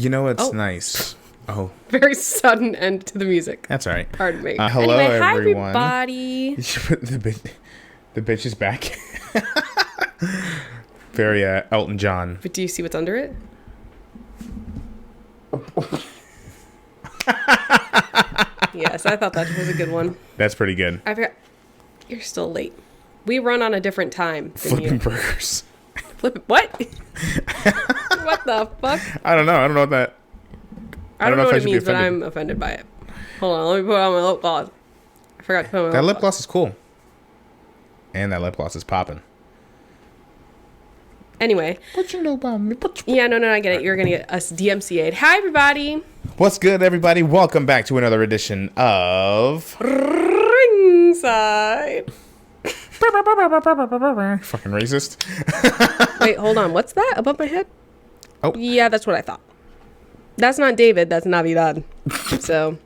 You know what's nice? Oh. Very sudden end to the music. That's all right. Pardon me. Hello, anyway, everyone. Hi, everybody. The bitch is back. Very Elton John. But do you see what's under it? Yes, I thought that was a good one. That's pretty good. I forgot. You're still late. We run on a different time than Flipping you. burgers. What? What the fuck? I don't know. I don't know what that... I don't know what it means, but I'm offended by it. Hold on, let me put on my lip gloss. I forgot to put on my That lip gloss is cool. And that lip gloss is popping. Anyway. What you know about me? Yeah, no, I get it. You're going to get us DMCA'd. Hi, everybody. What's good, everybody? Welcome back to another edition of... Ringside. Fucking racist. Wait, hold on. What's that above my head? Oh. Yeah, that's what I thought. That's not David. That's Navidad. So.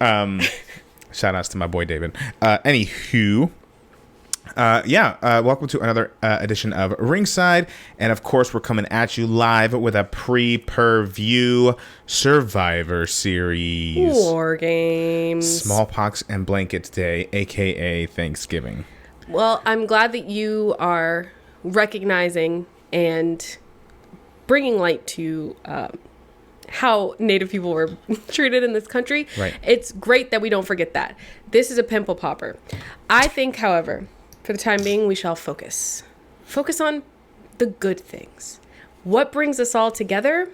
Shout outs to my boy David. Anywho. Welcome to another edition of Ringside. And of course, we're coming at you live with a pre-per-view Survivor Series. War Games. Smallpox and Blankets Day, a.k.a. Thanksgiving. Well, I'm glad that you are recognizing and bringing light to how Native people were treated in this country. Right. It's great that we don't forget that. This is a pimple popper. I think, however, for the time being, we shall focus. Focus on the good things. What brings us all together?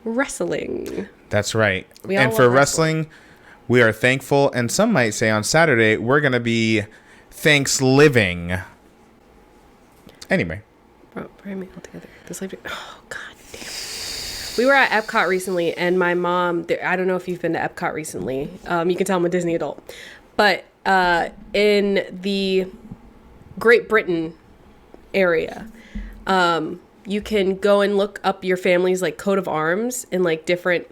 Wrestling. That's right. And for wrestling, we are thankful. And some might say on Saturday, we're going to be thanks-living. Anyway. Bring me all together. Oh, God damn. We were at Epcot recently, and my mom, I don't know if you've been to Epcot recently. You can tell I'm a Disney adult. But in the Great Britain area, you can go and look up your family's like coat of arms and like different.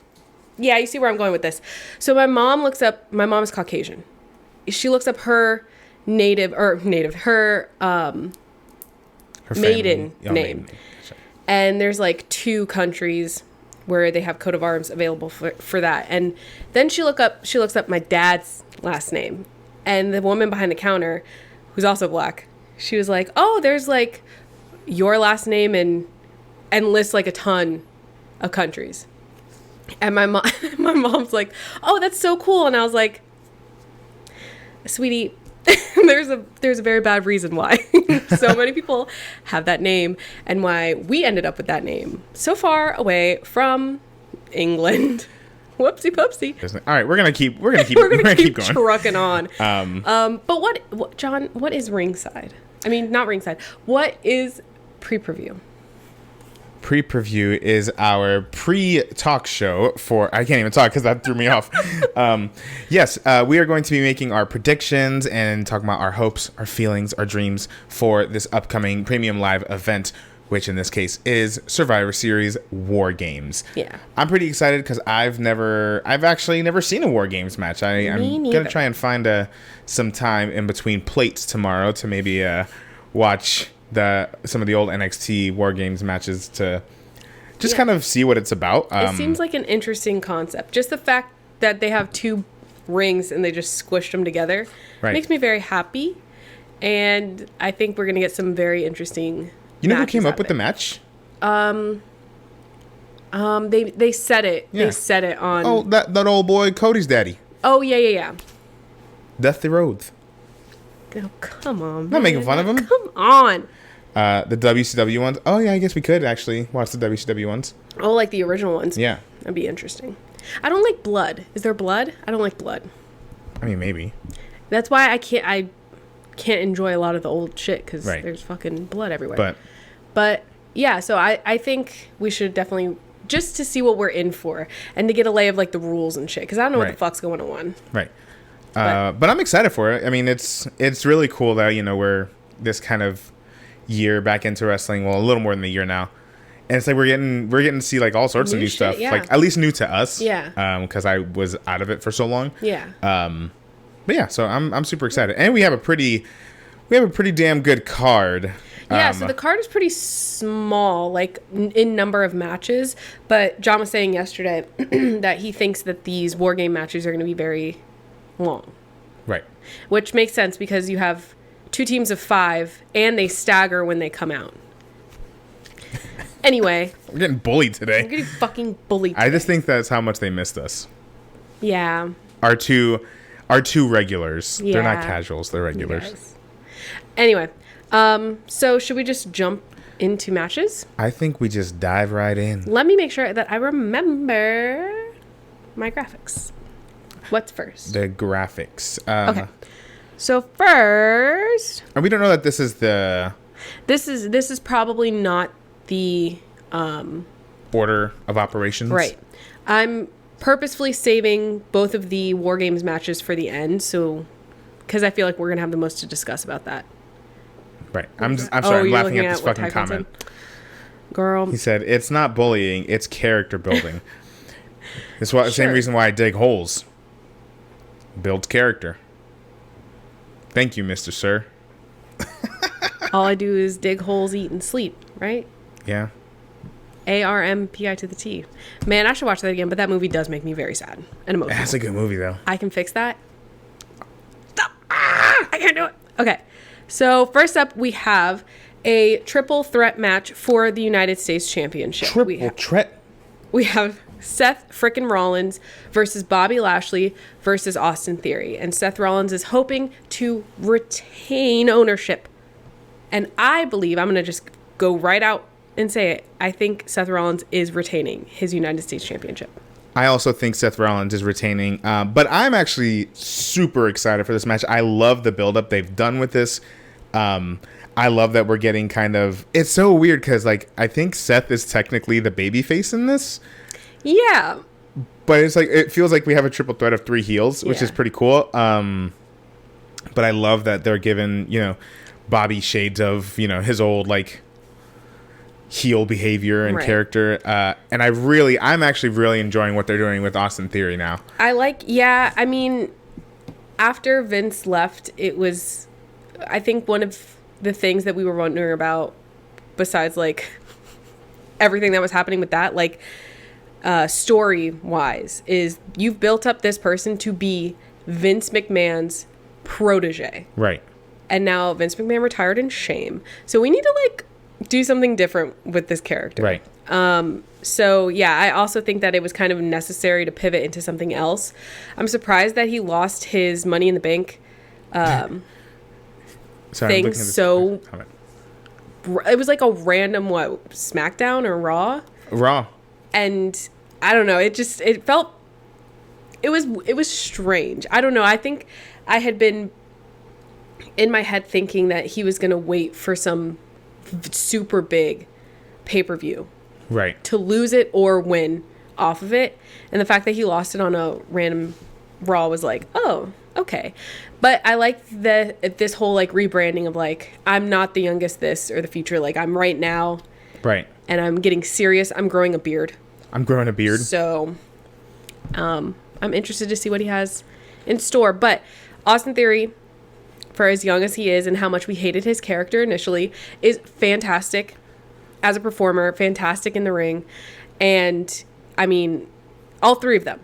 Yeah, you see where I'm going with this. So my mom is Caucasian. She looks up her her maiden name. And there's like 2 countries where they have coat of arms available for that. And then she looks up my dad's last name. And the woman behind the counter, who's also black, she was like, "Oh, there's like your last name and lists like a ton of countries." And my mom's like, "Oh, that's so cool." And I was like, "Sweetie, there's a very bad reason why so many people have that name and why we ended up with that name so far away from England." Whoopsie poopsie. All right, we're gonna keep going. Trucking on. But what, John? What is Ringside? I mean, not Ringside. What is pre-preview? Pre-preview is our pre-talk show for... I can't even talk because that threw me off. Yes, we are going to be making our predictions and talking about our hopes, our feelings, our dreams for this upcoming premium live event, which in this case is Survivor Series War Games. Yeah. I'm pretty excited because I've actually never seen a War Games match. I'm going to try and find some time in between plates tomorrow to maybe watch some of the old NXT War Games matches to just kind of see what it's about. It seems like an interesting concept. Just the fact that they have 2 rings and they just squished them together makes me very happy. And I think we're going to get some very interesting You know who came up with the match? They said it. Yeah. They said it on... Oh, that old boy, Cody's daddy. Oh, yeah. Dusty Rhodes. Oh, come on, Not making fun of him. Come on. The WCW ones. Oh, yeah, I guess we could actually watch the WCW ones. Oh, like the original ones? Yeah. That'd be interesting. I don't like blood. Is there blood? I don't like blood. I mean, maybe. That's why I can't enjoy a lot of the old shit because there's fucking blood everywhere. But yeah, so I think we should definitely, just to see what we're in for and to get a lay of like the rules and shit, because I don't know what the fuck's going on. Right. But I'm excited for it. I mean, it's really cool that, we're this kind of year back into wrestling. Well, a little more than a year now. And it's like we're getting to see like all sorts of new stuff. Yeah. Like at least new to us. Yeah. Because I was out of it for so long. Yeah. But yeah, so I'm super excited. And we have a pretty damn good card. Yeah, so the card is pretty small, like in number of matches. But John was saying yesterday that he thinks that these War Game matches are going to be very long. Right. Which makes sense because you have 2 teams of 5 and they stagger when they come out. Anyway. We're getting bullied today. I'm getting fucking bullied today. I just think that's how much they missed us. Yeah. Our two regulars. Yeah. They're not casuals. They're regulars. Yes. Anyway. So should we just jump into matches? I think we just dive right in. Let me make sure that I remember my graphics. What's first? The graphics. Okay. So first, and we don't know that this is the... This is probably not the order of operations. Right. I'm purposefully saving both of the War Games matches for the end, so because I feel like we're gonna have the most to discuss about that. Right. I'm sorry. I'm laughing at this what fucking comment. Girl. He said, "It's not bullying. It's character building." It's the same reason why I dig holes. Builds character. Thank you, Mr. Sir. All I do is dig holes, eat, and sleep. Right? Yeah. ARMPI to the T. Man, I should watch that again, but that movie does make me very sad and emotional. That's a good movie, though. I can fix that. Stop. I can't do it. Okay. So first up, we have a triple threat match for the United States Championship. Triple threat? We have Seth frickin' Rollins versus Bobby Lashley versus Austin Theory. And Seth Rollins is hoping to retain ownership. And I believe, I'm going to just go right out and say it, I think Seth Rollins is retaining his United States Championship. I also think Seth Rollins is retaining, but I'm actually super excited for this match. I love the buildup they've done with this. I love that we're getting kind of... It's so weird because, like, I think Seth is technically the babyface in this. Yeah. But it's like, it feels like we have a triple threat of 3 heels, which is pretty cool. But I love that they're giving, Bobby shades of, his old, like, heel behavior and character. And I'm actually really enjoying what they're doing with Austin Theory now. I mean, after Vince left, it was, I think one of the things that we were wondering about, besides, like, everything that was happening with that, like, story-wise, is you've built up this person to be Vince McMahon's protege. Right. And now Vince McMahon retired in shame. So we need to, like, do something different with this character. Right. So, yeah, I also think that it was kind of necessary to pivot into something else. I'm surprised that he lost his Money in the Bank thing. So it was like a random, SmackDown or Raw? Raw. And I don't know. It was strange. I don't know. I think I had been in my head thinking that he was going to wait for some super big pay-per-view. Right. To lose it or win off of it. And the fact that he lost it on a random Raw was like, oh, okay. But I like this whole, like, rebranding of, like, I'm not the youngest this or the future. Like, I'm right now. Right. And I'm getting serious. I'm growing a beard. So, I'm interested to see what he has in store. But Austin Theory, for as young as he is and how much we hated his character initially, is fantastic as a performer, fantastic in the ring. And, I mean, all 3 of them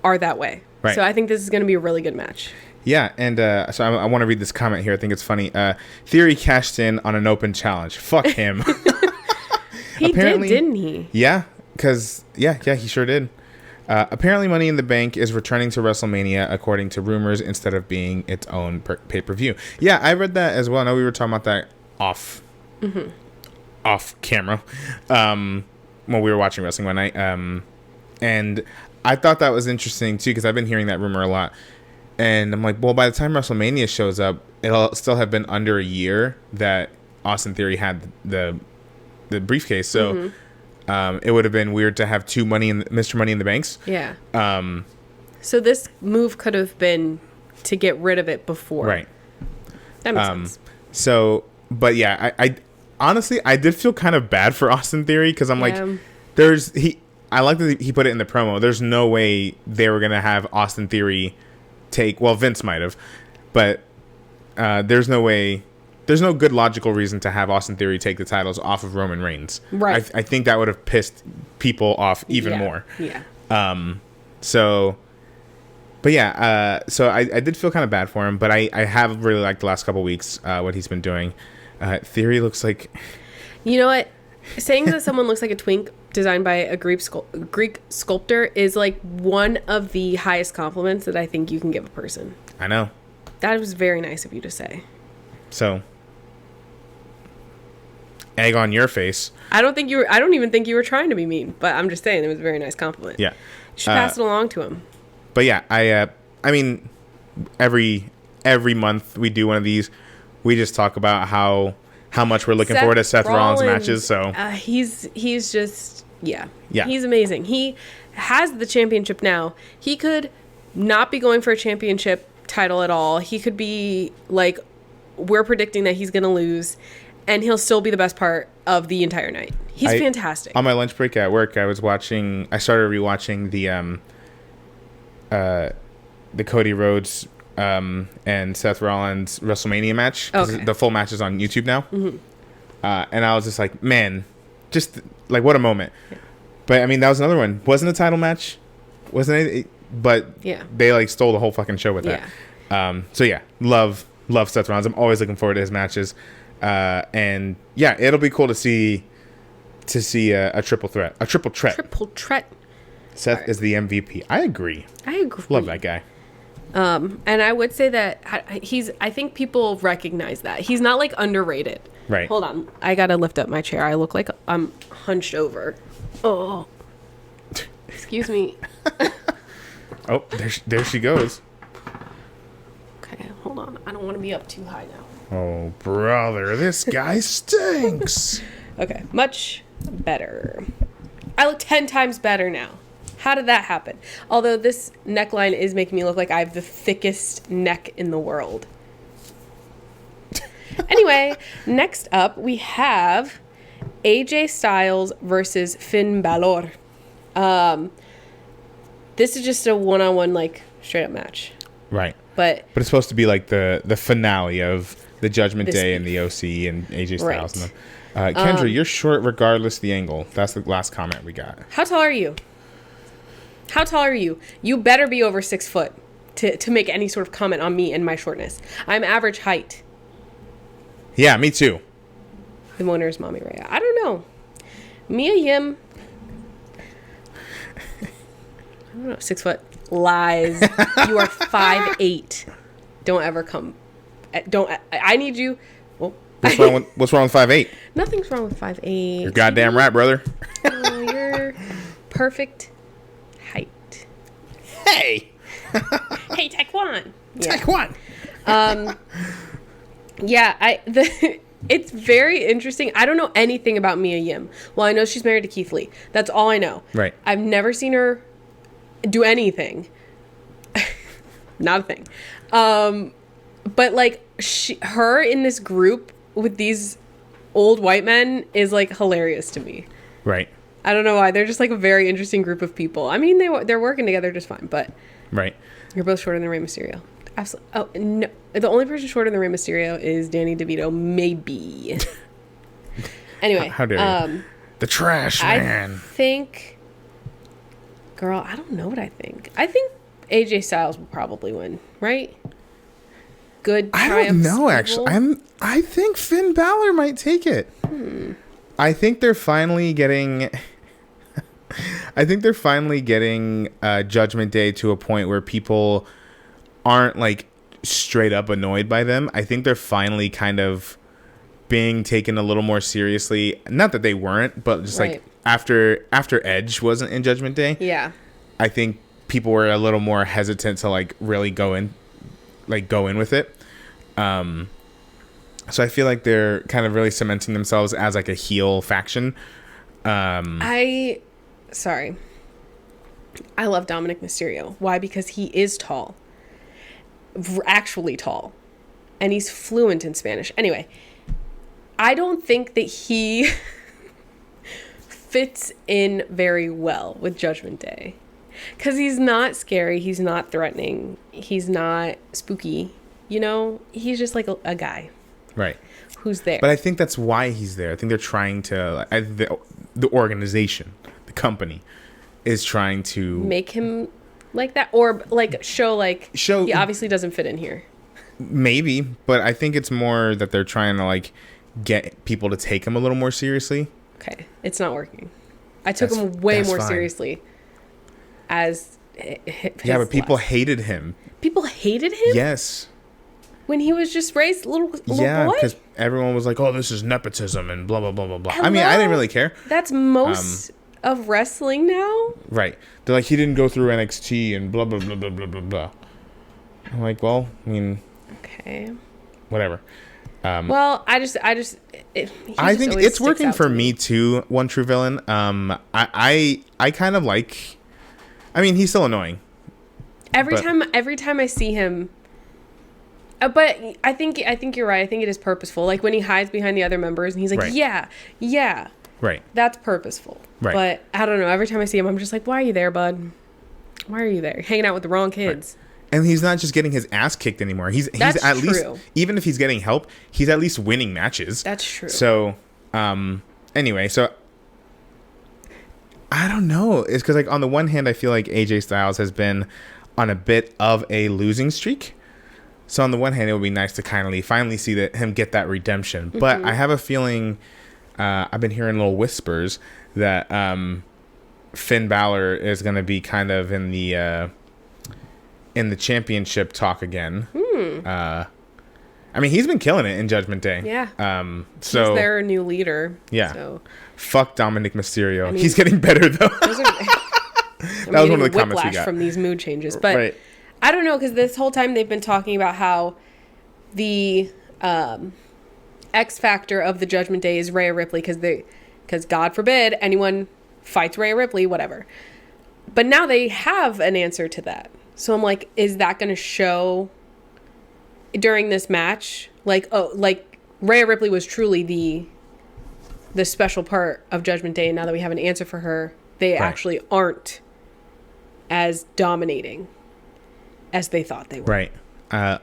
are that way. Right. So I think this is going to be a really good match. Yeah, and so I want to read this comment here. I think it's funny. Theory cashed in on an open challenge. Fuck him. He did, didn't he? Yeah, because, he sure did. Apparently Money in the Bank is returning to WrestleMania, according to rumors, instead of being its own pay-per-view. Yeah, I read that as well. I know we were talking about that off camera when we were watching wrestling one night. And I thought that was interesting, too, because I've been hearing that rumor a lot. And I'm like, well, by the time WrestleMania shows up, it'll still have been under a year that Austin Theory had the briefcase. So it would have been weird to have 2 Mr. Money in the Banks. Yeah. So this move could have been to get rid of it before. Right. That makes sense. So, but yeah, I honestly, I did feel kind of bad for Austin Theory because I'm like, I like that he put it in the promo. There's no way they were going to have Austin Theory Vince might have, but there's no way there's no good logical reason to have Austin Theory take the titles off of Roman Reigns. Right. I think that would have pissed people off even more. Yeah. So I did feel kind of bad for him, but I have really liked the last couple weeks what he's been doing. Theory looks like... You know what? Saying that someone looks like a twink designed by a Greek sculptor is like one of the highest compliments that I think you can give a person. I know. That was very nice of you to say. So, egg on your face. I don't even think you were trying to be mean, but I'm just saying it was a very nice compliment. Yeah. You should pass it along to him. But yeah, I mean, every month we do one of these. We just talk about how much we're looking forward to Seth Rollins matches. So he's just yeah. He's amazing. He has the championship now. He could not be going for a championship title at all. He could be like, we're predicting that he's gonna lose, and he'll still be the best part of the entire night. He's fantastic. On my lunch break at work, I started rewatching the Cody Rhodes and Seth Rollins WrestleMania match. Okay. The full match is on YouTube now. Mm-hmm. And I was just like, man, just like what a moment. Yeah. But I mean, that was another one. Wasn't a title match. Wasn't it? But yeah, they like stole the whole fucking show with that. So yeah, love Seth Rollins. I'm always looking forward to his matches. And yeah, it'll be cool to see a triple threat. Triple threat. Seth is the MVP. I agree. Love that guy. And I would say that I think people recognize that. He's not like underrated. Right. Hold on. I got to lift up my chair. I look like I'm hunched over. Oh. Excuse me. Oh, there she goes. Okay, hold on. I don't want to be up too high now. Oh, brother, this guy stinks. Okay, much better. I look 10 times better now. How did that happen? Although this neckline is making me look like I have the thickest neck in the world. Anyway, next up we have AJ Styles versus Finn Balor. This is just a one-on-one, like, straight-up match. Right. But it's supposed to be like the finale of the Judgment Day and the OC and AJ Styles. Right. And Kendra, you're short regardless of the angle. That's the last comment we got. How tall are you? You better be over 6 foot to make any sort of comment on me and my shortness. I'm average height. Yeah, me too. The owner is Mommy Rhea. I don't know. Mia Yim. I don't know. 6 foot. Lies. You are 5'8". Don't ever come. I need you. Well, what's wrong with 5'8"? Nothing's wrong with 5'8". You're goddamn right, brother. Oh, you're perfect height. Hey. Hey, Taekwon. Yeah. Taekwon. Yeah, it's very interesting. I don't know anything about Mia Yim. Well, I know she's married to Keith Lee. That's all I know. Right. I've never seen her do anything. Not a thing. But like her in this group with these old white men is like hilarious to me. Right. I don't know why. They're just like a very interesting group of people. I mean, they're working together just fine, but right. You're both shorter than Rey Mysterio. Absolutely. Oh, no. The only person shorter than Rey Mysterio is Danny DeVito. Maybe. Anyway. How dare you? The trash man. I think... Girl, I don't know what I think. I think AJ Styles will probably win, right? Good I don't know, actually. I think Finn Balor might take it. I think they're finally getting... Judgment Day to a point where people aren't like straight up annoyed by them. I think they're finally kind of being taken a little more seriously. Not that they weren't, but just like after Edge wasn't in Judgment Day. Yeah. I think people were a little more hesitant to like really go in with it. So I feel like they're kind of really cementing themselves as like a heel faction. I love Dominic Mysterio. Why? Because he is tall. Actually tall. And he's fluent in Spanish. Anyway, I don't think that he fits in very well with Judgment Day. Because he's not scary. He's not threatening. He's not spooky. You know? He's just like a guy. Right. Who's there? But I think that's why he's there. I think they're trying to the organization, the company, is trying to make him like that, or like show he obviously doesn't fit in here. Maybe, but I think it's more that they're trying to like get people to take him a little more seriously. Okay, it's not working. I took him way more seriously as yeah, but people hated him. People hated him? Yes. When he was just raised little boy? Yeah, because everyone was like, oh, this is nepotism and blah, blah, blah, blah, blah. Hello? I mean, I didn't really care. That's most of wrestling now? Right. They're like, he didn't go through NXT and blah, blah, blah, blah, blah, blah, blah. I'm like, well, I mean... Okay. Whatever. Well, I think it's working for me too, One True Villain. I kind of like... I mean, he's still annoying. Every time I see him... but I think you're right. I think it is purposeful. Like when he hides behind the other members and he's like, right. yeah. Right. That's purposeful. Right. But I don't know. Every time I see him, I'm just like, why are you there, bud? Why are you there? Hanging out with the wrong kids. Right. And he's not just getting his ass kicked anymore. He's That's at true. least, even if he's getting help, he's at least winning matches. That's true. So, anyway, so I don't know. It's because like on the one hand, I feel like AJ Styles has been on a bit of a losing streak. So on the one hand, it would be nice to finally see him get that redemption. Mm-hmm. But I have a feeling, I've been hearing little whispers that Finn Balor is going to be kind of in the championship talk again. I mean, he's been killing it in Judgment Day. Yeah. So he's their new leader. Yeah. So. Fuck Dominic Mysterio. I mean, he's getting better though. That was one of the comments we got from these mood changes, but. Right. I don't know, because this whole time they've been talking about how the X factor of the Judgment Day is Rhea Ripley, because God forbid anyone fights Rhea Ripley, whatever. But now they have an answer to that. So I'm like, is that going to show during this match? Like, oh, like Rhea Ripley was truly the special part of Judgment Day, and now that we have an answer for her, they actually aren't as dominating as they thought they were. Right.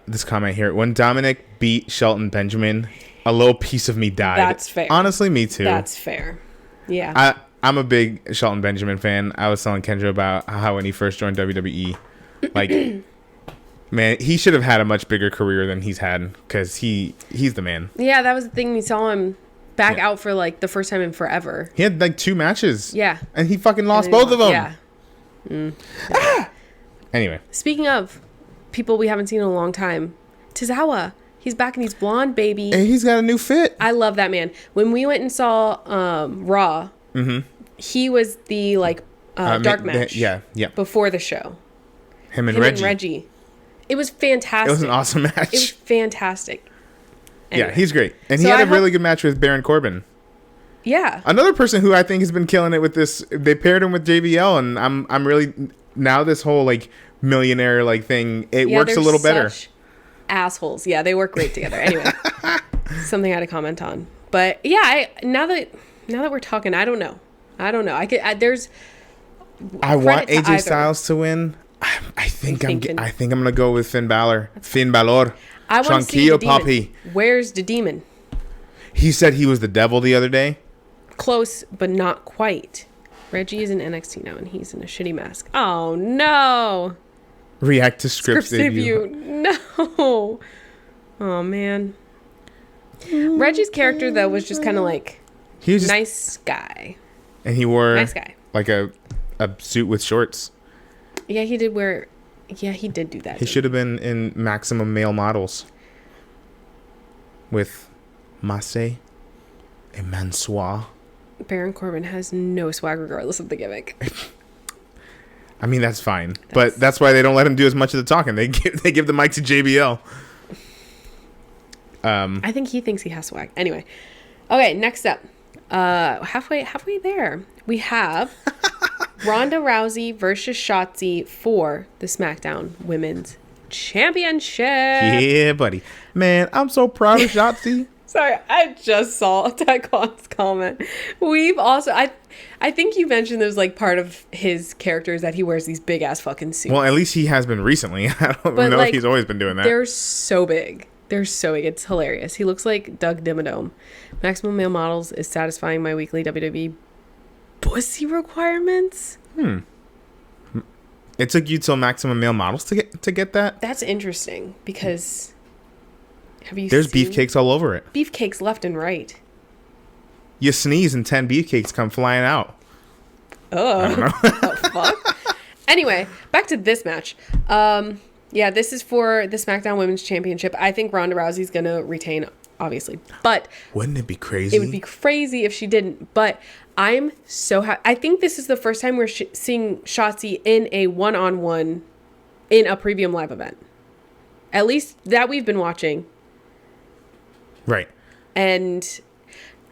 This comment here. When Dominic beat Shelton Benjamin, a little piece of me died. That's fair. Honestly, me too. That's fair. Yeah. I'm a big Shelton Benjamin fan. I was telling Kendra about how when he first joined WWE, like, man, he should have had a much bigger career than he's had, because he's the man. Yeah, that was the thing. We saw him back out for, like, the first time in forever. He had, like, 2 matches. Yeah. And he fucking lost both of them. Yeah. Anyway, speaking of people we haven't seen in a long time, Tozawa, he's back and he's blonde, baby, and he's got a new fit. I love that man. When we went and saw Raw, he was the dark match, before the show. Him and Reggie. It was fantastic. It was an awesome match. It was fantastic. Anyway. Yeah, he's great, and he had a really good match with Baron Corbin. Yeah, another person who I think has been killing it with this. They paired him with JBL, and I'm really. Now this whole like millionaire like thing, it works a little better. Assholes. Yeah, they work great together. Anyway, something I had to comment on. But yeah, now that we're talking, I don't know. I want AJ Styles to win. I think I'm gonna go with Finn Balor. Finn Balor. I want to see the demon. Papi. Where's the demon? He said he was the devil the other day. Close, but not quite. Reggie is in NXT now, and he's in a shitty mask. Oh, no. React to Scripts debut. No. Oh, man. Reggie's character, though, was just kind of like, he was nice guy. And he wore nice guy. Like a suit with shorts. Yeah, he did wear... Yeah, he did do that. He should have been in Maximum Male Models. With Masse and Mansoir. Baron Corbin has no swag regardless of the gimmick. I mean, that's fine. But that's why they don't let him do as much of the talking. They give the mic to JBL. I think he thinks he has swag. Anyway. Okay, next up. Halfway there. We have Ronda Rousey versus Schatzi for the SmackDown Women's Championship. Yeah, buddy. Man, I'm so proud of Schatzi. Sorry, I just saw Taekwon's comment. We've also, I think you mentioned there's like part of his character is that he wears these big ass fucking suits. Well, at least he has been recently. I don't know if he's always been doing that. They're so big. They're so big. It's hilarious. He looks like Doug Dimmadome. Maximum Male Models is satisfying my weekly WWE pussy requirements. It took you till Maximum Male Models to get that? That's interesting because There's beefcakes all over it. Beefcakes left and right. You sneeze and 10 beefcakes come flying out. Oh. I don't know. The fuck? Anyway, back to this match. Yeah, this is for the SmackDown Women's Championship. I think Ronda Rousey's going to retain, obviously. But wouldn't it be crazy? It would be crazy if she didn't. But I'm so happy. I think this is the first time we're seeing Schatzi in a one-on-one in a premium live event. At least that we've been watching. Right. And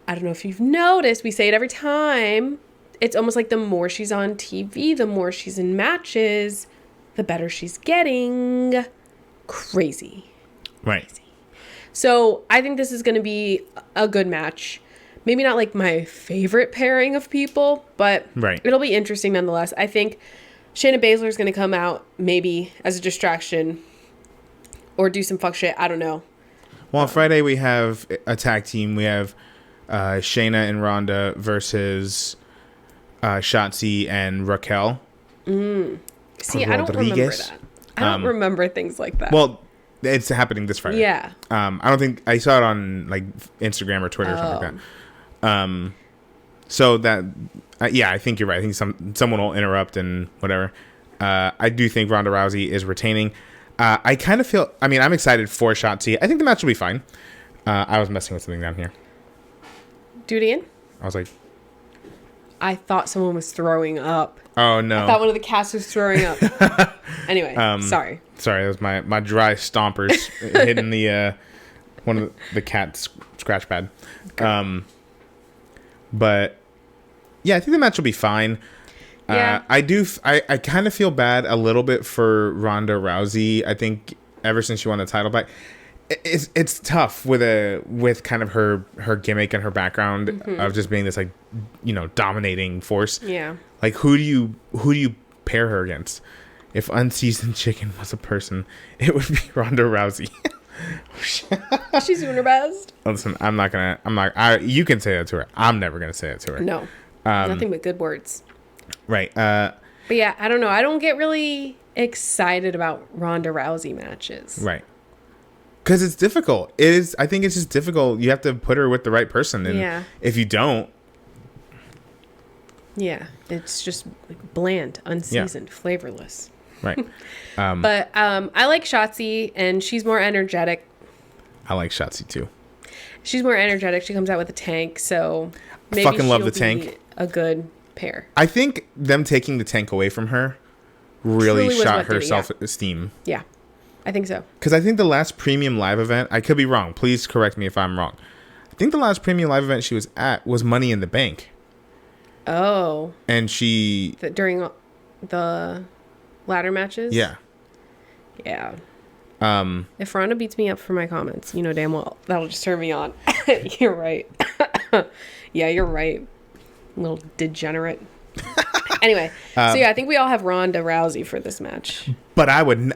I don't know if you've noticed, we say it every time. It's almost like the more she's on TV, the more she's in matches, the better she's getting. Crazy. Right. Crazy. So I think this is going to be a good match. Maybe not like my favorite pairing of people, but it'll be interesting nonetheless. I think Shayna Baszler is going to come out maybe as a distraction or do some fuck shit. I don't know. Well, on Friday we have a tag team. We have Shayna and Ronda versus Schatzi and Raquel. See, I don't remember that. I don't remember things like that. Well, it's happening this Friday. Yeah. I don't think I saw it on like Instagram or Twitter or something like that. So that, I think you're right. I think someone will interrupt and whatever. I do think Ronda Rousey is retaining. I kind of feel, I'm excited for Schatzi. I think the match will be fine. I was messing with something down here. Do it again? I was like, I thought someone was throwing up. Oh, no. I thought one of the cats was throwing up. Anyway, sorry. Sorry, that was my dry stompers hitting the one of the cat's scratch pad. Okay. But yeah, I think the match will be fine. Yeah. I kind of feel bad a little bit for Ronda Rousey. I think ever since she won the title back, it's tough with kind of her gimmick and her background of just being this like, dominating force. Yeah. Like who do you pair her against? If unseasoned chicken was a person, it would be Ronda Rousey. She's doing her best. Listen, you can say that to her. I'm never gonna say it to her. No. Nothing but good words. Right. But yeah, I don't know. I don't get really excited about Ronda Rousey matches. Right. Because it's difficult. I think it's just difficult. You have to put her with the right person. And if you don't. Yeah. It's just like bland, unseasoned, flavorless. Right. But I like Schatzi, and she's more energetic. I like Schatzi too. She's more energetic. She comes out with a tank, so maybe fucking love the tank. A good pair. I think them taking the tank away from her really shot her self-esteem. Yeah, I think so. Because I think the last premium live event, I could be wrong. Please correct me if I'm wrong. I think the last premium live event she was at was Money in the Bank. Oh. And she... during the ladder matches? Yeah. Yeah. If Ronda beats me up for my comments, you know damn well that'll just turn me on. You're right. Yeah, you're right. Little degenerate. Anyway, so yeah, I think we all have Ronda Rousey for this match. But I would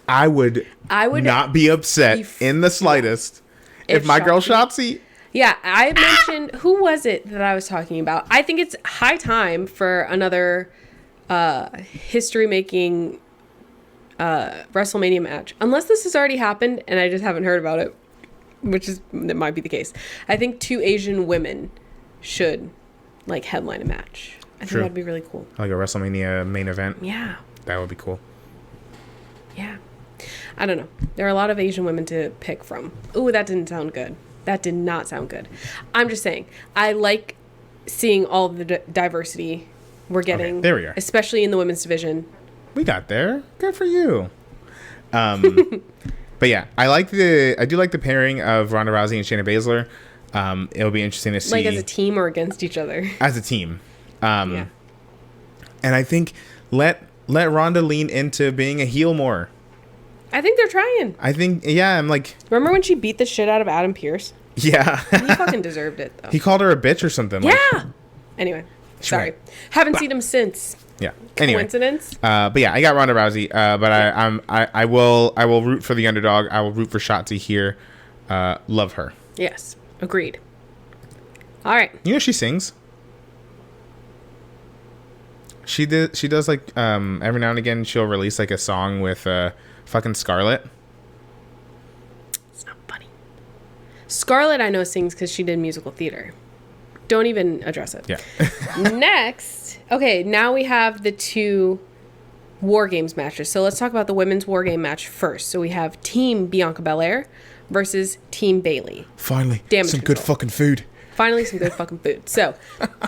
not be upset in the slightest if my girl Schatzi. Yeah, I mentioned, who was it that I was talking about? I think it's high time for another history-making WrestleMania match. Unless this has already happened and I just haven't heard about it, that might be the case. I think 2 Asian women should, like, headline a match. I think that'd be really cool. Like a WrestleMania main event? Yeah. That would be cool. Yeah. I don't know. There are a lot of Asian women to pick from. Ooh, that didn't sound good. That did not sound good. I'm just saying, I like seeing all of the diversity we're getting. Okay, there we are. Especially in the women's division. We got there. Good for you. But yeah, I do like the pairing of Ronda Rousey and Shayna Baszler. It'll be interesting to see. Like as a team or against each other? As a team. Yeah. And I think let Ronda lean into being a heel more. I think they're trying. I'm like... Remember when she beat the shit out of Adam Pearce? Yeah. He fucking deserved it, though. He called her a bitch or something. Yeah! Anyway, sorry. Haven't seen him since. Yeah. Anyway. Coincidence? But yeah, I got Ronda Rousey. But I will root for the underdog. I will root for Schatzi here. Love her. Yes. Agreed. All right. You know she sings. She does like every now and again she'll release like a song with fucking Scarlett. It's not funny. Scarlett I know sings because she did musical theater. Don't even address it. Yeah. Next, okay, now we have the 2 War Games matches. So let's talk about the women's War Game match first. So we have Team Bianca Belair versus Team Bayley. Finally, Damage some control. good fucking food. Finally, some good fucking food. So,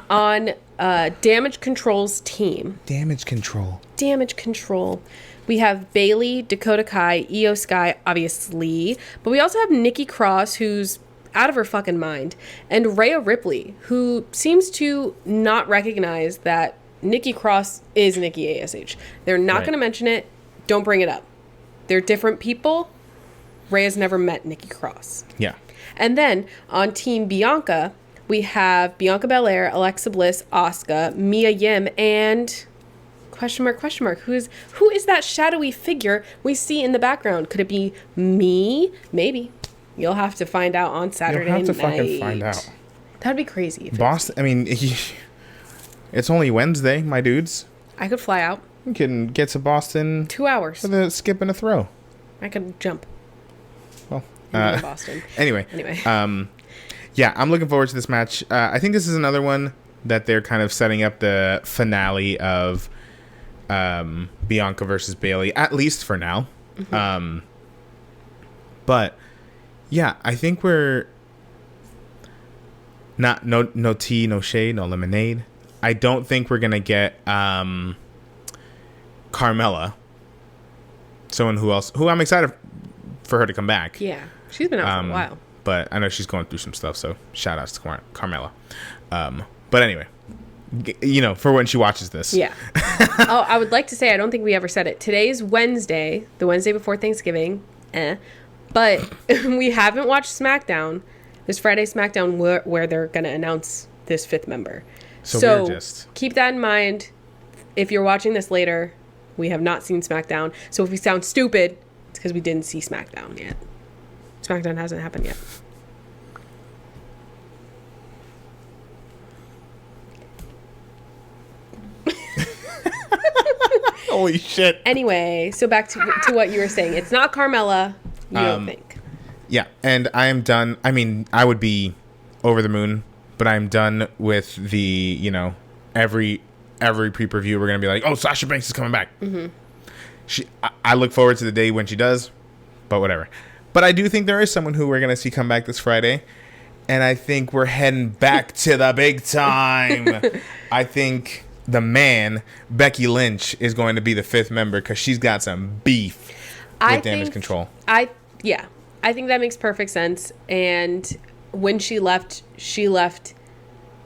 on Damage Control's team. Damage Control. Damage Control. We have Bayley, Dakota Kai, Io Sky, obviously. But we also have Nikki Cross, who's out of her fucking mind. And Rhea Ripley, who seems to not recognize that Nikki Cross is Nikki ASH. They're not going to mention it. Don't bring it up. They're different people. Rhea's never met Nikki Cross. Yeah. And then on Team Bianca, we have Bianca Belair, Alexa Bliss, Asuka, Mia Yim, and question mark, who is that shadowy figure we see in the background? Could it be me? Maybe. You'll have to find out on Saturday night. You'll have to fucking find out. That'd be crazy. Boston, I mean, it's only Wednesday, my dudes. I could fly out. You can get to Boston 2 hours. with a skip and a throw. I could jump. Well, Boston. Anyway. Yeah, I'm looking forward to this match. I think this is another one that they're kind of setting up the finale of Bianca versus Bayley, at least for now. Mm-hmm. But yeah, I think we're not no tea, no shade, no lemonade. I don't think we're gonna get Carmella. Someone who I'm excited for her to come back. Yeah, she's been out for a while. But I know she's going through some stuff, so shout outs to Carmella. But anyway, for when she watches this. Yeah. Oh, I would like to say, I don't think we ever said it. Today's Wednesday, the Wednesday before Thanksgiving. But we haven't watched SmackDown. This Friday SmackDown where they're going to announce this 5th member. So keep that in mind. If you're watching this later, we have not seen SmackDown. So if we sound stupid, it's because we didn't see SmackDown yet. SmackDown hasn't happened yet. Holy shit. Anyway, so back to what you were saying. It's not Carmella, you don't think. Yeah, and I am done. I mean, I would be over the moon, but I'm done with the, every pay-per-view we're going to be like, oh, Sasha Banks is coming back. Mm-hmm. I look forward to the day when she does, but whatever. But I do think there is someone who we're going to see come back this Friday. And I think we're heading back to the big time. I think the man, Becky Lynch, is going to be the 5th member because she's got some beef with Damage Control. I think that makes perfect sense. And when she left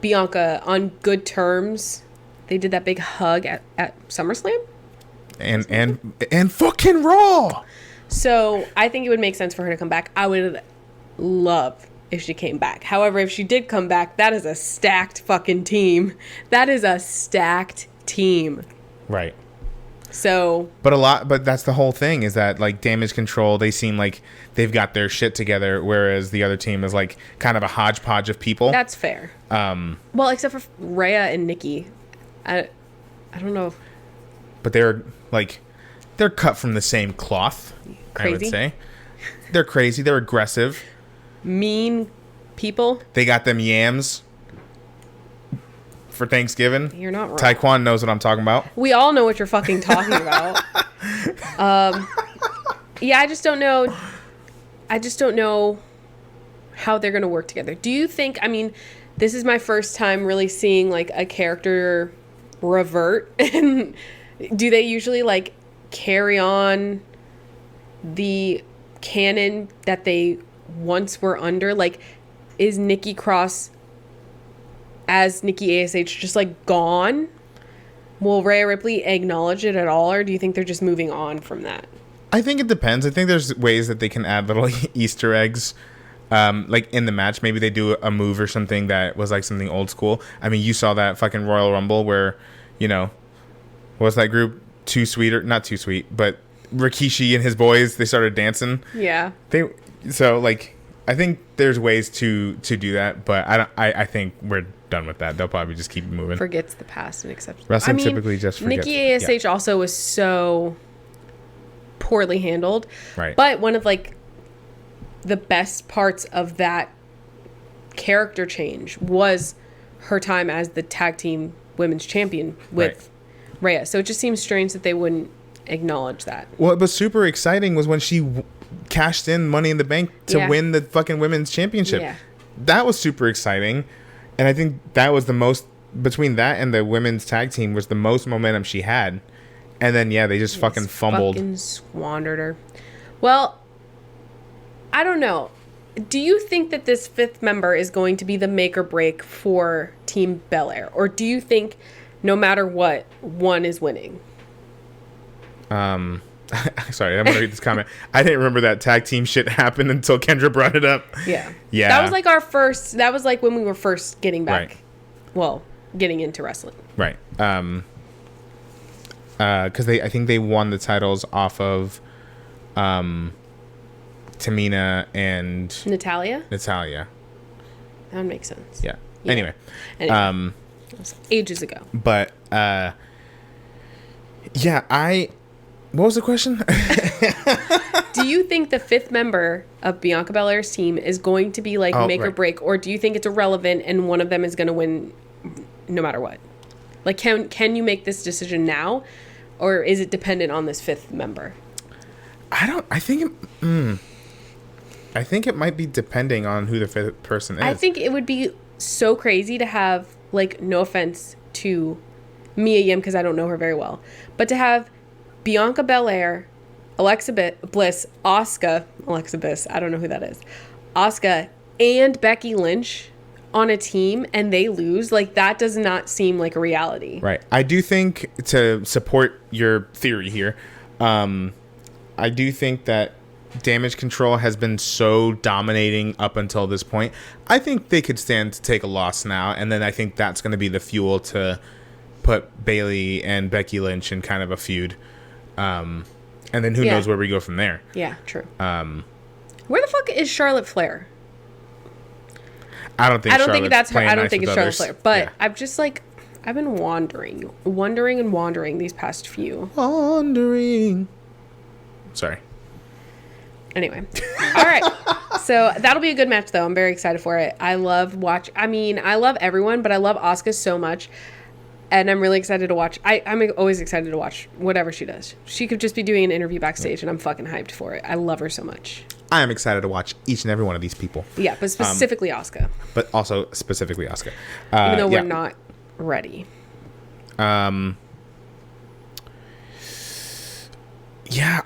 Bianca on good terms. They did that big hug at SummerSlam. And fucking Raw. So I think it would make sense for her to come back. I would love if she came back. However, if she did come back, that is a stacked fucking team. That is a stacked team. Right. So. But that's the whole thing is that like Damage Control, they seem like they've got their shit together, whereas the other team is like kind of a hodgepodge of people. That's fair. Well, except for Rhea and Nikki. I don't know. But they're cut from the same cloth. Crazy. I would say they're crazy. They're aggressive. Mean people. They got them yams for Thanksgiving. You're not wrong. Taekwon knows what I'm talking about. We all know what you're fucking talking about. Yeah, I just don't know. I just don't know how they're gonna work together. Do you think? I mean, this is my first time really seeing like a character revert. And do they usually like carry on the canon that they once were under? Like, is Nikki Cross as Nikki ASH just like gone? Will Rhea Ripley acknowledge it at all, or do you think they're just moving on from that? I think it depends. I think there's ways that they can add little Easter eggs. Like in the match, maybe they do a move or something that was like something old school. I mean, you saw that fucking Royal Rumble where, What's that group? Too Sweet, or not Too Sweet, but Rikishi and his boys, they started dancing. Yeah. So like, I think there's ways to do that, but I think we're done with that. They'll probably just keep moving. Forgets the past and accepts. Wrestling typically just forgets. Nikki ASH also was so poorly handled. Right. But one of like the best parts of that character change was her time as the tag team women's champion with Rhea. So it just seems strange that they wouldn't acknowledge that. Well, but super exciting was when she cashed in Money in the Bank to win the fucking women's championship. Yeah. That was super exciting. And I think that was the most, between that and the women's tag team, was the most momentum she had. And then, they just fucking fumbled. Fucking squandered her. Well, I don't know. Do you think that this 5th member is going to be the make or break for Team Belair? Or do you think no matter what, one is winning? Sorry, I'm going to read this comment. I didn't remember that tag team shit happened until Kendra brought it up. Yeah. Yeah. That was like that was like when we were first getting back. Right. Well, getting into wrestling. Right. Because I think they won the titles off of Tamina and Natalia. That would make sense. Yeah. Anyway. It was ages ago. But what was the question? Do you think the 5th member of Bianca Belair's team is going to be like make or break, or do you think it's irrelevant and one of them is going to win no matter what? Like, can you make this decision now, or is it dependent on this 5th member? I think it might be depending on who the 5th person is. I think it would be so crazy to have, like, no offense to Mia Yim because I don't know her very well, but to have Bianca Belair, Alexa Bliss, Alexa Bliss, I don't know who that is, Asuka, and Becky Lynch on a team and they lose, like, that does not seem like a reality. Right. I do think, to support your theory here, I do think that Damage Control has been so dominating up until this point. I think they could stand to take a loss now, and then I think that's going to be the fuel to put Bayley and Becky Lynch in kind of a feud. And then who knows where we go from there. Yeah, true. Where the fuck is Charlotte Flair? I don't think that's her. I don't nice think it's others. Charlotte Flair. But I've just like, I've been wandering these past few. Sorry. Anyway. All right. So that'll be a good match, though. I'm very excited for it. I love everyone, but I love Asuka so much. And I'm really excited to watch. I'm always excited to watch whatever she does. She could just be doing an interview backstage, and I'm fucking hyped for it. I love her so much. I am excited to watch each and every one of these people. Yeah, but specifically Asuka. But also specifically Asuka. Even though we're not ready. Yeah,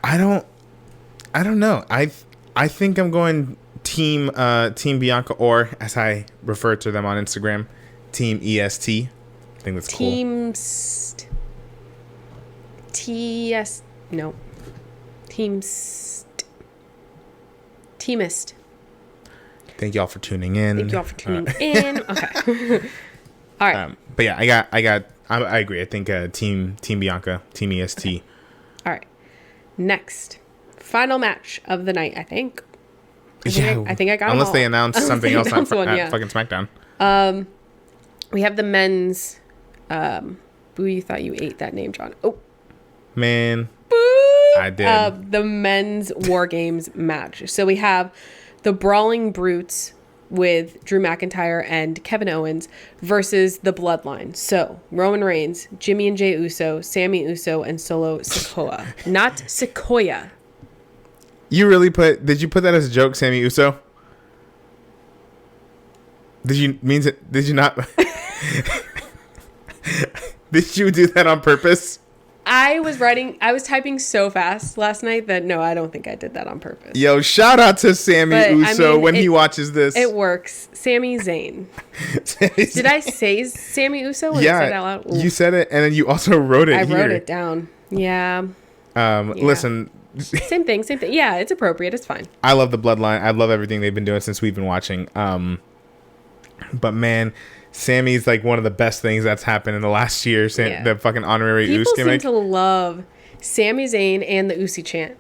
I don't know. I think I'm going team Bianca, or as I refer to them on Instagram, Team EST. I think that's cool. Teamist. Thank y'all for tuning in. Okay. All right. But yeah, I agree. I think team Bianca, Team EST. Okay. All right. Next, final match of the night, I think. I think I got unless them they all. announce something else on fucking SmackDown. We have the men's. Boo, you thought you ate that name, John. Oh, man. Boo! I did. The men's War Games match. So we have the Brawling Brutes with Drew McIntyre and Kevin Owens versus the Bloodline. So Roman Reigns, Jimmy and Jey Uso, Sammy Uso, and Solo Sikoa. Not Sequoia. You really did you put that as a joke, Sammy Uso? Did you not? Did you do that on purpose? I was typing so fast last night that no, I don't think I did that on purpose. Yo, shout out to Sammy Uso when he watches this. It works. Sami Zayn. Did I say Sammy Uso when I said it out loud? Ooh. You said it, and then you also wrote it here. I wrote it down. Yeah. Listen. Same thing. Yeah, it's appropriate. It's fine. I love the Bloodline. I love everything they've been doing since we've been watching. But man, Sammy's like one of the best things that's happened in the last year. The fucking honorary People Uce gimmick. seem to love Sami Zayn and the Uce chant,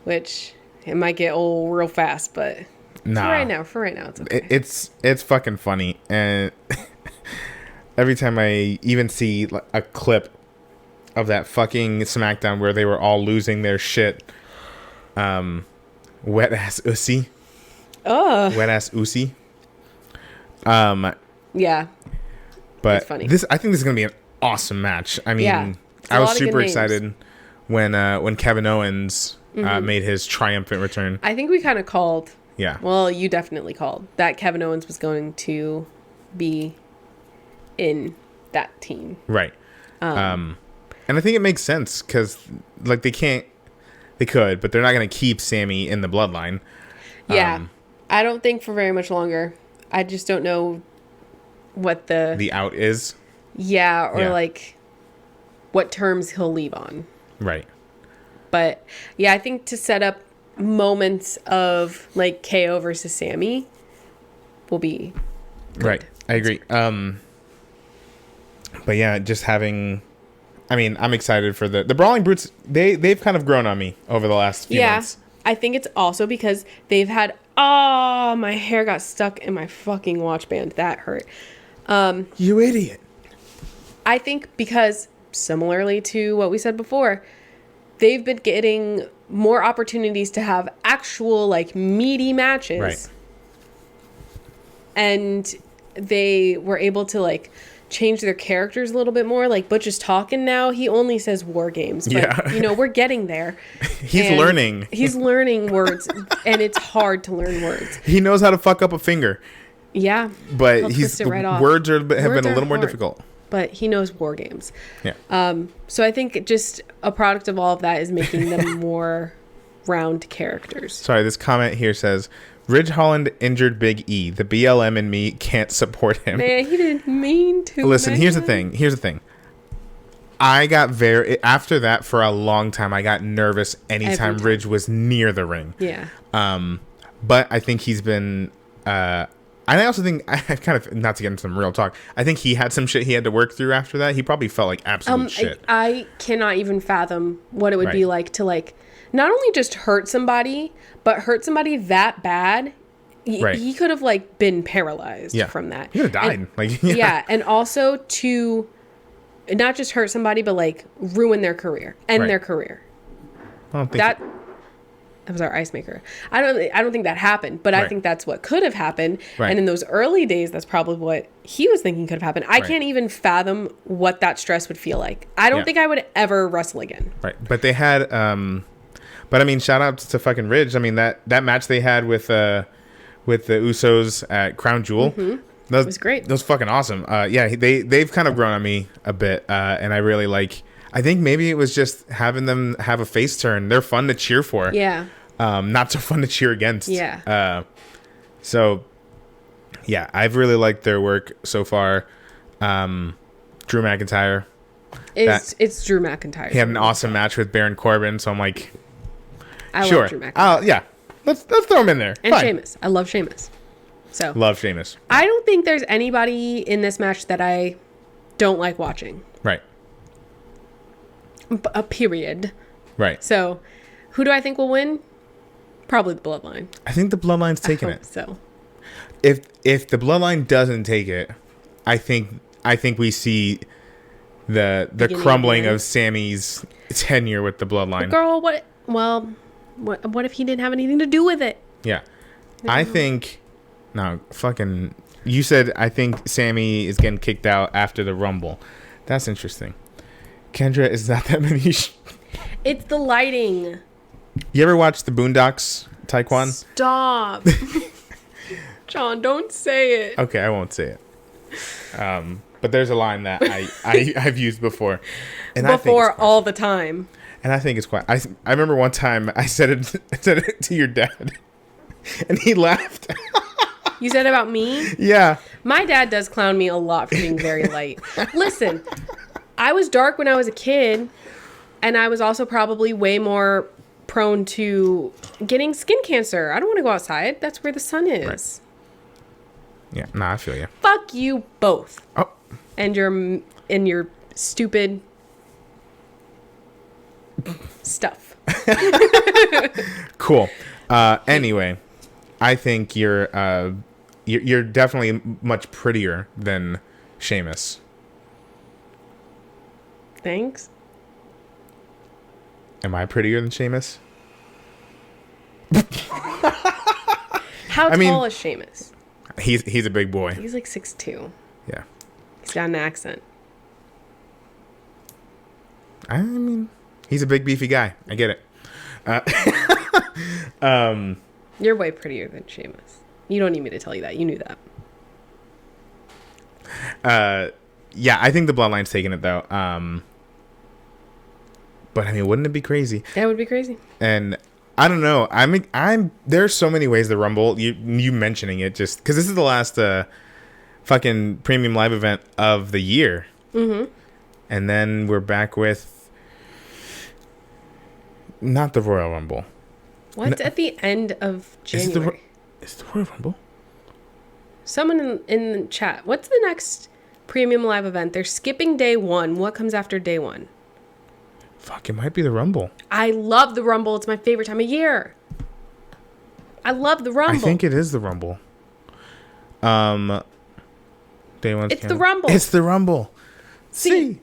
which it might get old real fast, but for right now, it's okay. It's fucking funny, and every time I even see a clip of that fucking SmackDown where they were all losing their shit, wet ass Uce. Wet ass Uce. Yeah. But it's funny. I think this is gonna be an awesome match. I mean, I was super excited when Kevin Owens made his triumphant return. I think we kind of called. Yeah. Well, you definitely called that Kevin Owens was going to be in that team. Right. And I think it makes sense because like they could, but they're not gonna keep Sammy in the bloodline. Yeah. I don't think for very much longer. I just don't know what the out is. Yeah, or like what terms he'll leave on. Right. But yeah, I think to set up moments of like KO versus Sammy will be good. Right. I agree. But yeah, just having I'm excited for the Brawling Brutes. They've kind of grown on me over the last few months. I think it's also because they've had my hair got stuck in my fucking watch band. That hurt. You idiot. I think because similarly to what we said before, they've been getting more opportunities to have actual like meaty matches. Right. And they were able to like change their characters a little bit more. Like Butch is talking now. He only says war games. But, we're getting there. He's learning. He's learning words. And it's hard to learn words. He knows how to fuck up a finger. Yeah. But words have been a little more difficult. But he knows war games. Yeah. So I think just a product of all of that is making them more round characters. Sorry, this comment here says, Ridge Holland injured Big E. The BLM in me can't support him. Man, he didn't mean to. Listen, here's the thing. I got after that for a long time, I got nervous anytime Ridge was near the ring. Yeah. But I think he's been, and I also think, I kind of, not to get into some real talk, I think he had some shit he had to work through after that. He probably felt like absolute shit. I cannot even fathom what it would be like to like, not only just hurt somebody, but hurt somebody that bad. He could have like been paralyzed from that. He could have died. And, and also to not just hurt somebody, but like ruin their career, end their career. I don't think that was our ice maker. I don't think that happened, but I think that's what could have happened. Right. And in those early days, that's probably what he was thinking could have happened. I can't even fathom what that stress would feel like. I don't think I would ever wrestle again. Right. But they had, but I mean, shout out to fucking Ridge. I mean, that match they had with the Usos at Crown Jewel. Mm-hmm. That was great. That was fucking awesome. They've kind of grown on me a bit. And I really like, I think maybe it was just having them have a face turn. They're fun to cheer for. Yeah. Not so fun to cheer against. Yeah. So, yeah, I've really liked their work so far. Drew McIntyre. It's Drew McIntyre. He had an awesome match with Baron Corbin, so I'm like, I love Drew McIntyre. Yeah, let's throw him in there. And Sheamus. I love Sheamus. So love Sheamus. I don't think there's anybody in this match that I don't like watching. Right. A period. Right. So, who do I think will win? Probably the Bloodline. I think the Bloodline's taking it. So, if the Bloodline doesn't take it, I think we see the crumbling of Sammy's tenure with the Bloodline. Girl, what? Well, what if he didn't have anything to do with it? Yeah, I think. No, fucking. You said I think Sammy is getting kicked out after the Rumble. That's interesting. Kendra, is not that many. It's the lighting. You ever watch the Boondocks, Taekwon? Stop. John, don't say it. Okay, I won't say it. But there's a line that I've used before. And before all the time. And I think it's quite. I remember one time I said it to your dad, and he laughed. You said about me? Yeah. My dad does clown me a lot for being very light. Listen, I was dark when I was a kid, and I was also probably way more prone to getting skin cancer. I don't want to go outside. That's where the sun is. Yeah, nah, I feel you. Fuck you both. Oh. And your stupid stuff. Cool. Anyway, I think you're definitely much prettier than Sheamus. Thanks. Am I prettier than Sheamus? How tall is Sheamus? He's a big boy. He's like 6'2". Yeah. He's got an accent. I mean, he's a big beefy guy. I get it. You're way prettier than Sheamus. You don't need me to tell you that. You knew that. Yeah, I think the Bloodline's taking it though. But I mean, wouldn't it be crazy? That would be crazy. And I don't know. I'm there's so many ways to Rumble. You mentioning it just because this is the last fucking premium live event of the year. Mm-hmm. And then we're back with not the Royal Rumble. What's at the end of January? Is the Royal Rumble? Someone in the chat. What's the next premium live event? They're skipping day 1. What comes after day 1? Fuck, it might be the Rumble. I love the Rumble. It's my favorite time of year. I love the Rumble. I think it is the Rumble. Day 1. It's the Rumble. It's the Rumble. See.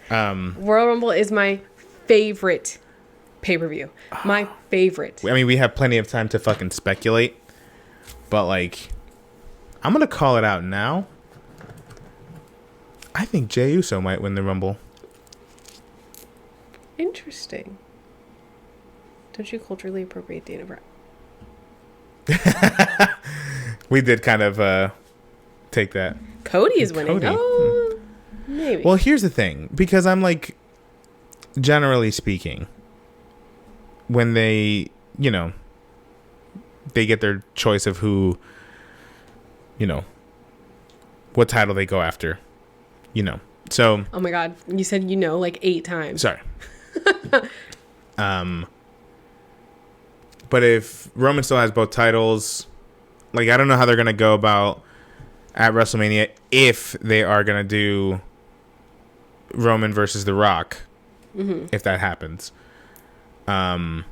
Royal Rumble is my favorite pay-per-view. My favorite. I mean, we have plenty of time to fucking speculate, but like, I'm gonna call it out now. I think Jey Uso might win the Rumble. Interesting. Don't you culturally appropriate Dana Bryan? We did kind of take that. Cody is winning. Cody. Oh, maybe. Well, here's the thing, because I'm like, generally speaking, when they, they get their choice of who, what title they go after, so. Oh my God. You said like 8 times. Sorry. But if Roman still has both titles, like, I don't know how they're going to go about at WrestleMania if they are going to do Roman versus The Rock, if that happens. Because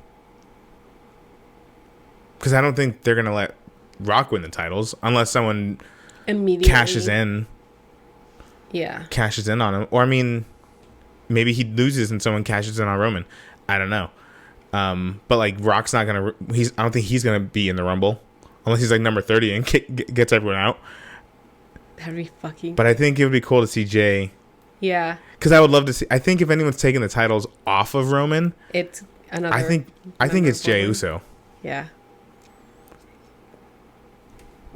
I don't think they're going to let Rock win the titles unless someone immediately cashes in. Yeah. Cashes in on him. Or, I mean, maybe he loses and someone cashes in on Roman. I don't know. But like, Rock's not gonna. I don't think he's gonna be in the Rumble unless he's like number 30 and gets everyone out. That'd be fucking. But I think it would be cool to see Jey. Yeah. Because I would love to see. I think if anyone's taking the titles off of Roman, it's another. I think it's Jey Uso. Yeah.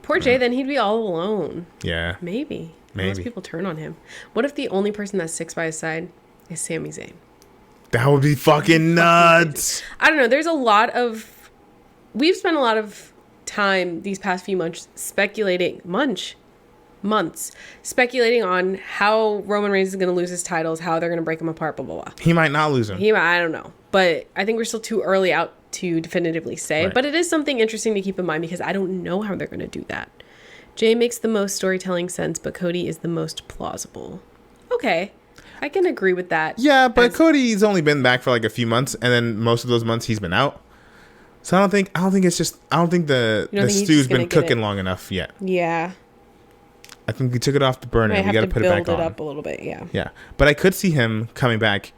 Poor Jey. Then he'd be all alone. Yeah. Maybe. Most people turn on him. What if the only person that sticks by his side is Sami Zayn? That would be fucking nuts. I don't know. We've spent a lot of time these past few months speculating on how Roman Reigns is going to lose his titles, how they're going to break him apart, blah, blah, blah. He might not lose him. I don't know. But I think we're still too early out to definitively say. Right. But it is something interesting to keep in mind because I don't know how they're going to do that. Jey makes the most storytelling sense, but Cody is the most plausible. Okay. I can agree with that. Yeah, but Cody's only been back for like a few months, and then most of those months he's been out. So I don't think the stew's been cooking long enough yet. Yeah. I think we took it off the burner. We got to put it back on. Build it up a little bit, yeah. Yeah, but I could see him coming back,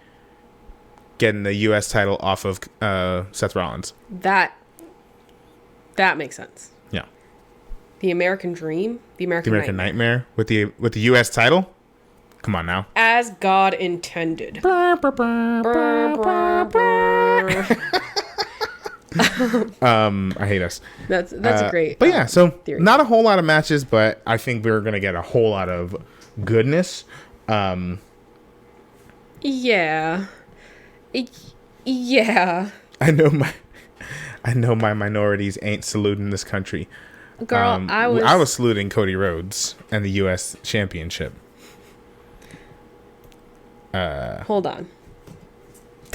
getting the U.S. title off of Seth Rollins. That makes sense. Yeah. The American Dream, the American Nightmare with the U.S. title. Come on now. As God intended. I hate us. That's a great. But yeah, so theory. Not a whole lot of matches, but I think we're gonna get a whole lot of goodness. Yeah. Yeah. I know my minorities ain't saluting this country. Girl, I was saluting Cody Rhodes and the U.S. Championship. Hold on.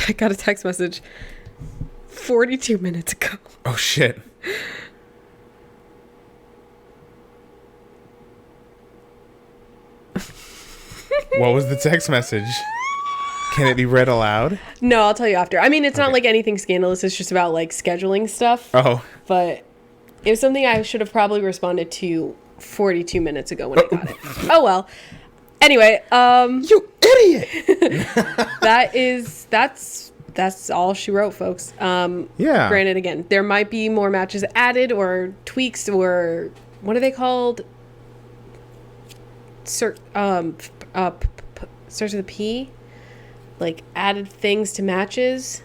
I got a text message 42 minutes ago. Oh shit. What was the text message? Can it be read aloud? No, I'll tell you after. I mean, it's not like anything scandalous. It's just about like scheduling stuff. Oh. But it was something I should have probably responded to 42 minutes ago when I got it. Oh well. Anyway, you idiot. That's all she wrote, folks. Yeah. Granted, again, there might be more matches added or tweaks or what are they called? Starts with a P. Like added things to matches.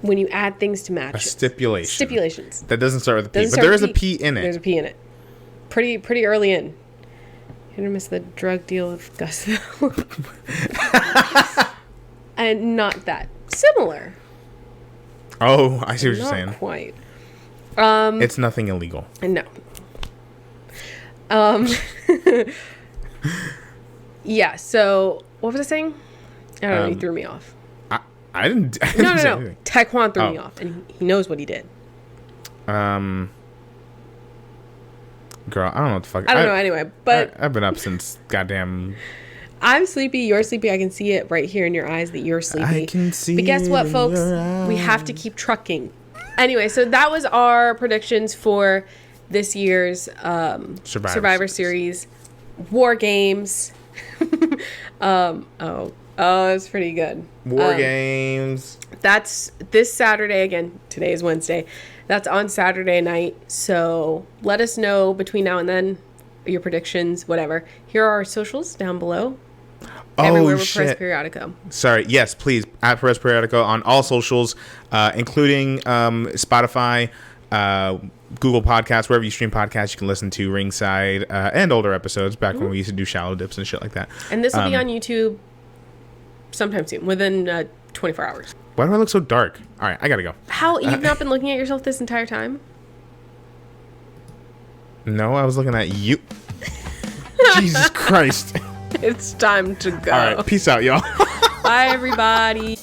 When you add things to matches. A stipulation. Stipulations. That doesn't start with a P, but there is a P in it. There's a P in it. Pretty early in. Hit or miss the drug deal of Gus. And not that similar. Oh, I see what you're saying. Not quite. It's nothing illegal. No. Yeah, so what was I saying? I don't know, you threw me off. I didn't No. say anything. Taekwon threw me off, and he knows what he did. Girl, I don't know what the fuck. I don't know anyway, but I've been up since goddamn. I'm sleepy, you're sleepy. I can see it right here in your eyes that you're sleepy. I can see. But guess what, it in folks? your eyes. We have to keep trucking. Anyway, so that was our predictions for this year's Survivor Series War Games. It's pretty good. War Games. That's this Saturday. Again, today is Wednesday. That's on Saturday night. So let us know between now and then your predictions, whatever. Here are our socials down below. Everywhere with Perez Periodico. Sorry. Yes, please. At Perez Periodico on all socials, including Spotify, Google Podcasts, wherever you stream podcasts, you can listen to Ringside and older episodes back when we used to do shallow dips and shit like that. And this will be on YouTube sometime soon, within 24 hours. Why do I look so dark? All right, I gotta go. How? You've not been looking at yourself this entire time? No, I was looking at you. Jesus Christ. It's time to go. All right, peace out, y'all. Bye, everybody.